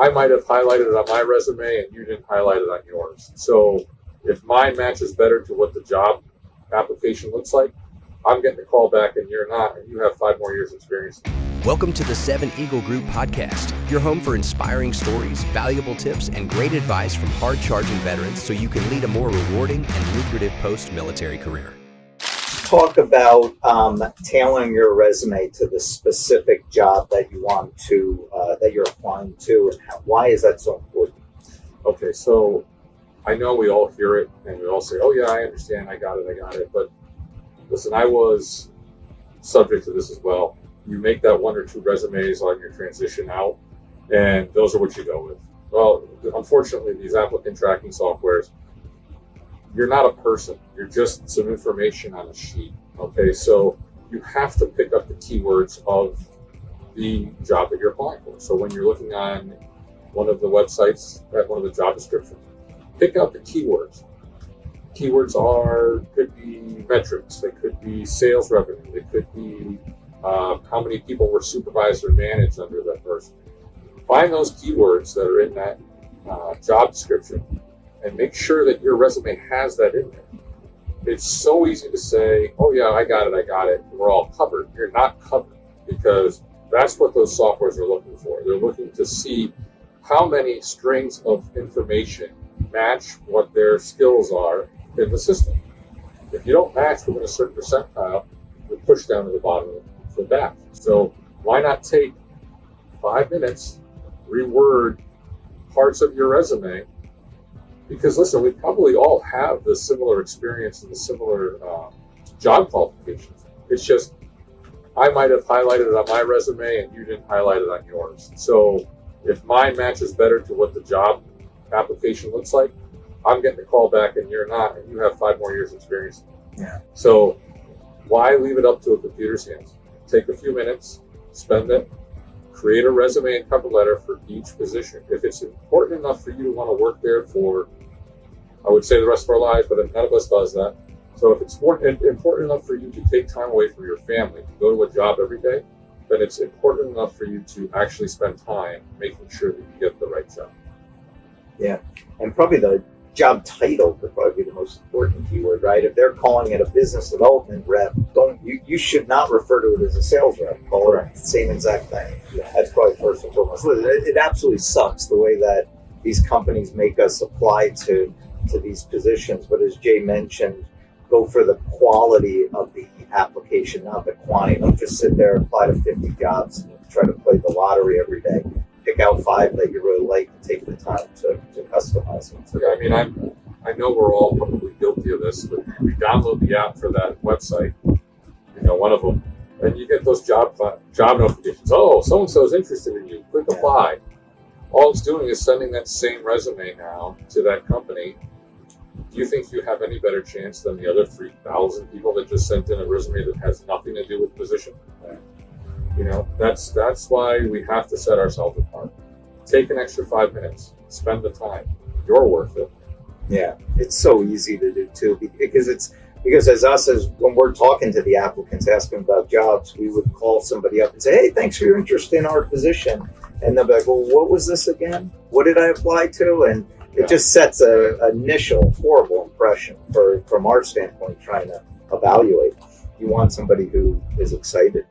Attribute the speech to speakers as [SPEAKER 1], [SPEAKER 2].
[SPEAKER 1] I might have highlighted it on my resume and you didn't highlight it on yours. So if mine matches better to what the job application looks like, I'm getting a call back and you're not, and you have 5 more years experience.
[SPEAKER 2] Welcome to the 7 Eagle Group podcast, your home for inspiring stories, valuable tips, and great advice from hard-charging veterans so you can lead a more rewarding and lucrative post-military career.
[SPEAKER 3] Talk about tailoring your resume to the specific job that you want to, that you're applying to, and why is that so important?
[SPEAKER 1] Okay, so I know we all hear it and we all say, oh yeah, I understand, I got it, but listen, I was subject to this as well. You make that 1 or 2 resumes on your transition out, and those are what you go with. Well, unfortunately, these applicant tracking softwares, you're not a person. You're just some information on a sheet. Okay, so you have to pick up the keywords of the job that you're applying for. So when you're looking on one of the websites, at one of the job descriptions, pick out the keywords. Keywords could be metrics, they could be sales revenue, they could be how many people were supervised or managed under that person. Find those keywords that are in that job description and make sure that your resume has that in there. It's so easy to say, oh yeah, I got it, we're all covered. You're not covered, because that's what those softwares are looking for. They're looking to see how many strings of information match what their skills are in the system. If you don't match within a certain percentile, you're pushed down to the bottom of the batch. So why not take 5 minutes, reword parts of your resume? Because listen, we probably all have the similar experience and the similar job qualifications. It's just, I might have highlighted it on my resume and you didn't highlight it on yours. So if mine matches better to what the job application looks like, I'm getting a call back and you're not, and you have 5 more years experience.
[SPEAKER 3] Yeah.
[SPEAKER 1] So why leave it up to a computer's hands? Take a few minutes, spend it, create a resume and cover letter for each position. If it's important enough for you to want to work there for, I would say the rest of our lives, but none of us does that. So if it's important enough for you to take time away from your family, to go to a job every day, then it's important enough for you to actually spend time making sure that you get the right job.
[SPEAKER 3] Yeah, and probably the job title would probably be the most important keyword, right? If they're calling it a business development rep, you should not refer to it as a sales rep. Call it the same exact thing. Yeah. That's probably first and foremost. It absolutely sucks the way that these companies make us apply to these positions. But as Jay mentioned, go for the quality of the application, not the quantity. Don't just sit there and apply to 50 jobs and try to play the lottery every day. Pick out 5 that you really like and take the time to customize them.
[SPEAKER 1] So, I mean, I know we're all probably guilty of this, but we download the app for that website, one of them, and you get those job notifications. Oh, so-and-so is interested in you. Click apply. All it's doing is sending that same resume now to that company. Do you think you have any better chance than the other 3,000 people that just sent in a resume that has nothing to do with the position? That's why we have to set ourselves apart. Take an extra 5 minutes. Spend the time. You're worth it.
[SPEAKER 3] Yeah, it's so easy to do too, because as when we're talking to the applicants, asking about jobs, we would call somebody up and say, hey, thanks for your interest in our position. And they'll be like, well, what was this again? What did I apply to? And it just sets an initial horrible impression from our standpoint, trying to evaluate. You want somebody who is excited